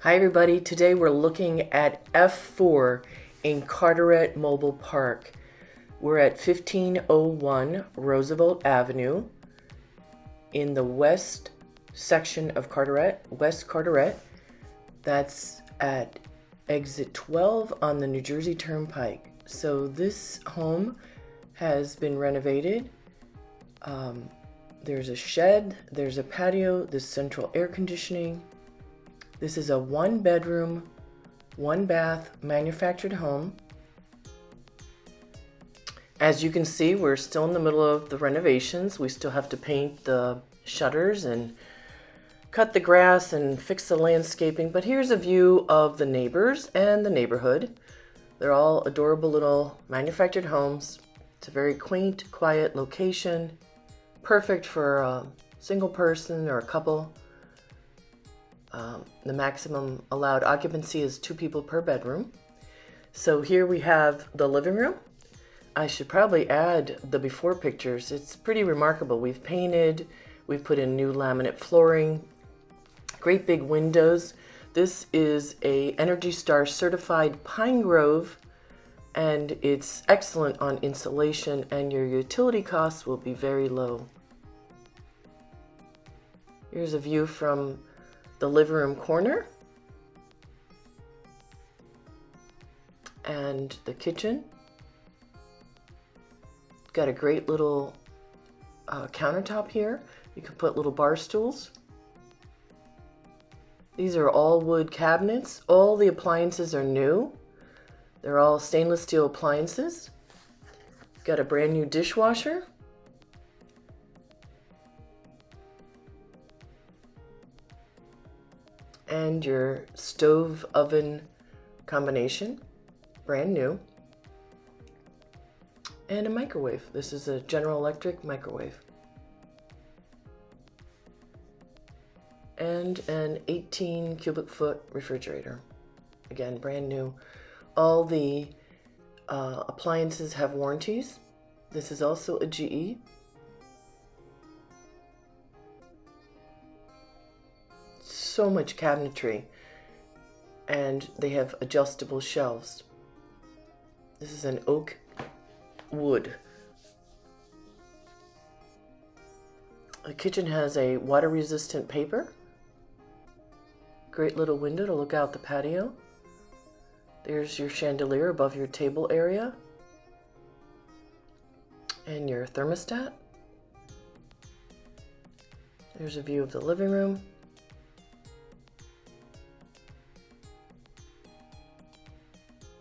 Hi everybody, today we're looking at F-4 in Carteret Mobile Park. We're at 1501 Roosevelt Avenue in the west section of Carteret, West Carteret. That's at exit 12 on the New Jersey Turnpike. So this home has been renovated. There's a shed, there's a patio, there's central air conditioning. This is a 1-bedroom, 1-bath manufactured home. As you can see, we're still in the middle of the renovations. We still have to paint the shutters and cut the grass and fix the landscaping. But here's a view of the neighbors and the neighborhood. They're all adorable little manufactured homes. It's a very quaint, quiet location. Perfect for a single person or a couple. The maximum allowed occupancy is 2 people per bedroom. So here we have the living room. I should probably add the before pictures. It's pretty remarkable. We've painted, we've put in new laminate flooring, great big windows. This is a Energy Star certified Pine Grove, and it's excellent on insulation, and your utility costs will be very low. Here's a view from the living room corner and the kitchen. Got a great little countertop here. You can put little bar stools. These are all wood cabinets. All the appliances are new. They're all stainless steel appliances. Got a brand new dishwasher. And your stove oven combination, brand new. And a microwave. This is a General Electric microwave. And an 18 cubic foot refrigerator. Again, brand new. All the appliances have warranties. This is also a GE. So much cabinetry, and they have adjustable shelves. This is an oak wood. The kitchen has a water resistant paper. Great little window to look out the patio. There's your chandelier above your table area and your thermostat. There's a view of the living room.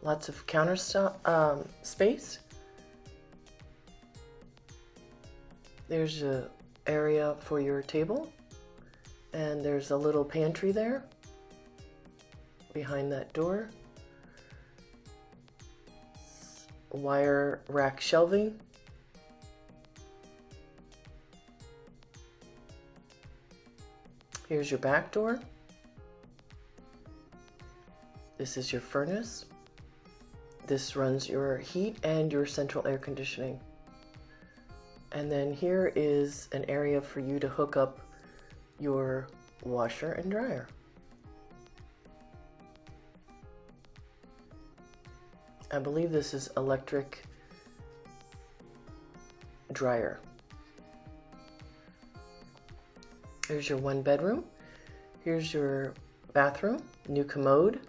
Lots of countertop space. There's an area for your table, and there's a little pantry there behind that door. Wire rack shelving. Here's your back door. This is your furnace. This runs your heat and your central air conditioning. And then here is an area for you to hook up your washer and dryer. I believe this is electric dryer. Here's your 1-bedroom. Here's your bathroom, new commode.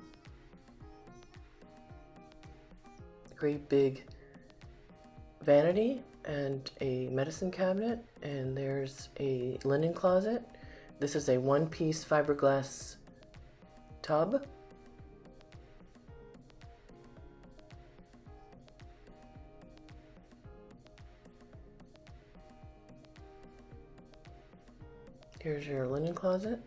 Great big vanity and a medicine cabinet, and there's a linen closet. This is a 1-piece fiberglass tub. Here's your linen closet.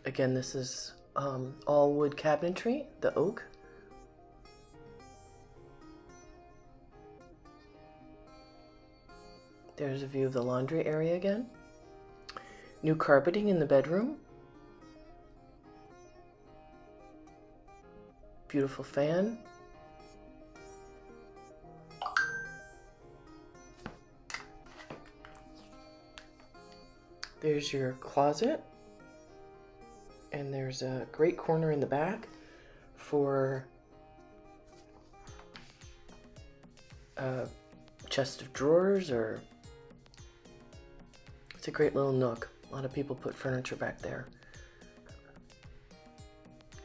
Again, this is all wood cabinetry, the oak. There's a view of the laundry area again. New carpeting in the bedroom. Beautiful fan. There's your closet, and there's a great corner in the back for a chest of drawers, or it's a great little nook. A lot of people put furniture back there.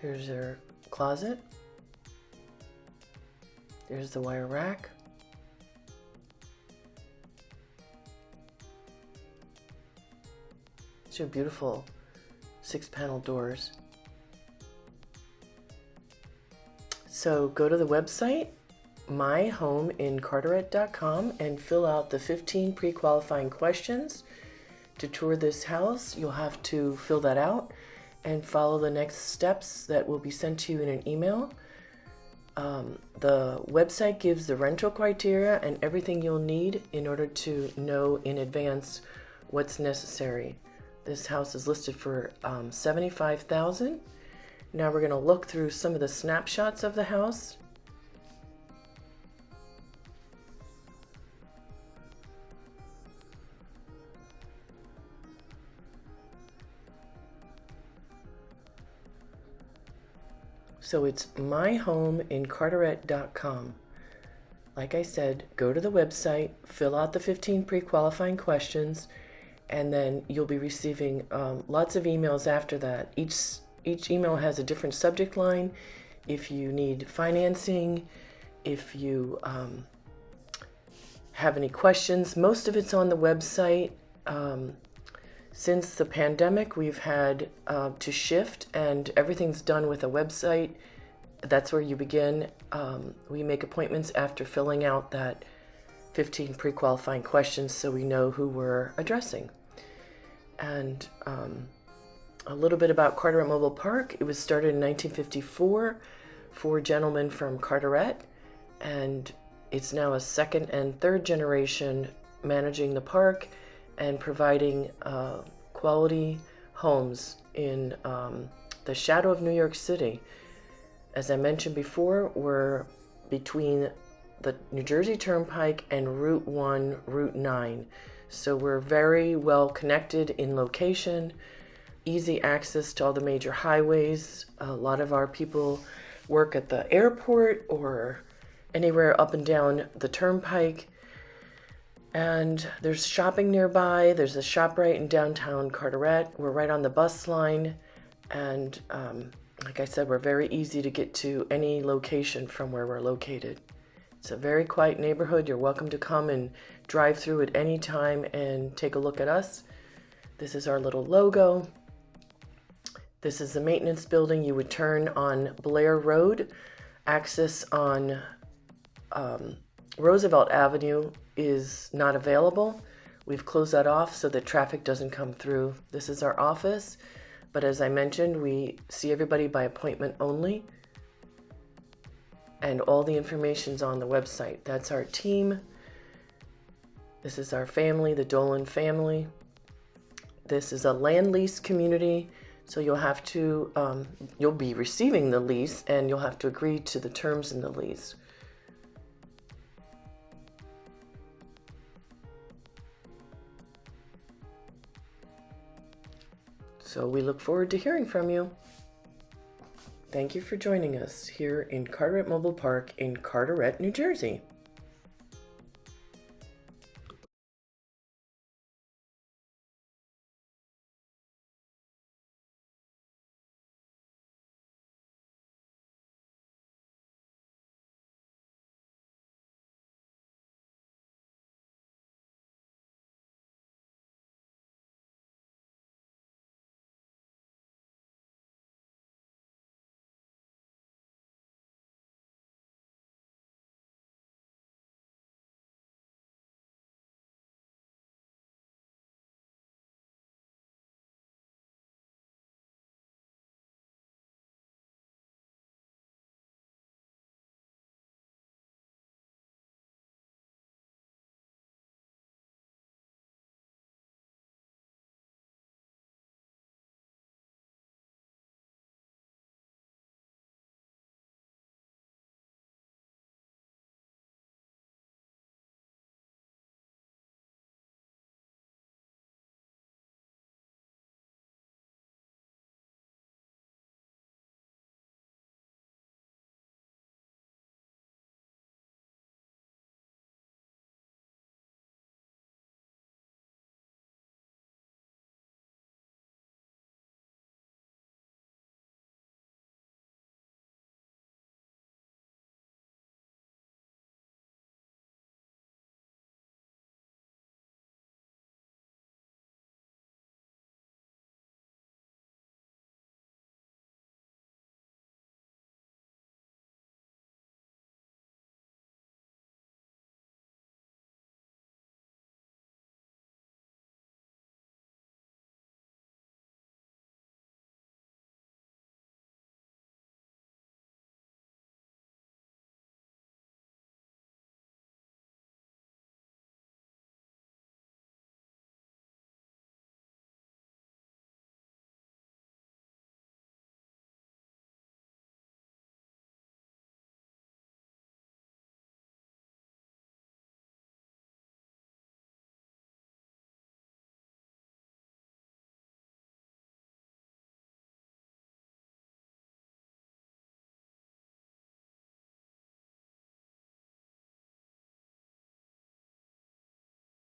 Here's their closet. There's the wire rack. These are beautiful 6-panel doors. So go to the website, myhomeincarteret.com, and fill out the 15 pre-qualifying questions to tour this house. You'll have to fill that out and follow the next steps that will be sent to you in an email. The website gives the rental criteria and everything you'll need in order to know in advance what's necessary. This house is listed for $75,000. Now we're going to look through some of the snapshots of the house. So it's myhomeincarteret.com. Like I said, go to the website, fill out the 15 pre-qualifying questions, and then you'll be receiving lots of emails after that. Each email has a different subject line. If you need financing, if you have any questions, most of it's on the website. Since the pandemic, we've had to shift, and everything's done with a website. That's where you begin. We make appointments after filling out that 15 pre-qualifying questions so we know who we're addressing. And a little bit about Carteret Mobile Park. It was started in 1954, 4 gentlemen from Carteret, and it's now a second and third generation managing the park and providing quality homes in the shadow of New York City. As I mentioned before, we're between the New Jersey Turnpike and Route 1, Route 9. So we're very well connected in location, easy access to all the major highways. A lot of our people work at the airport or anywhere up and down the Turnpike. And there's shopping nearby. There's a ShopRite in downtown Carteret. We're right on the bus line. And like I said, we're very easy to get to any location from where we're located. It's a very quiet neighborhood. You're welcome to come and drive through at any time and take a look at us. This is our little logo. This is the maintenance building. You would turn on Blair Road. Access on Roosevelt Avenue is not available. We've closed that off so that traffic doesn't come through. This is our office, but as I mentioned, we see everybody by appointment only, and all the information's on the website. That's our team. This is our family, the Dolan family. This is a land lease community, so you'll have to, you'll be receiving the lease, and you'll have to agree to the terms in the lease. So we look forward to hearing from you. Thank you for joining us here in Carteret Mobile Park in Carteret, New Jersey.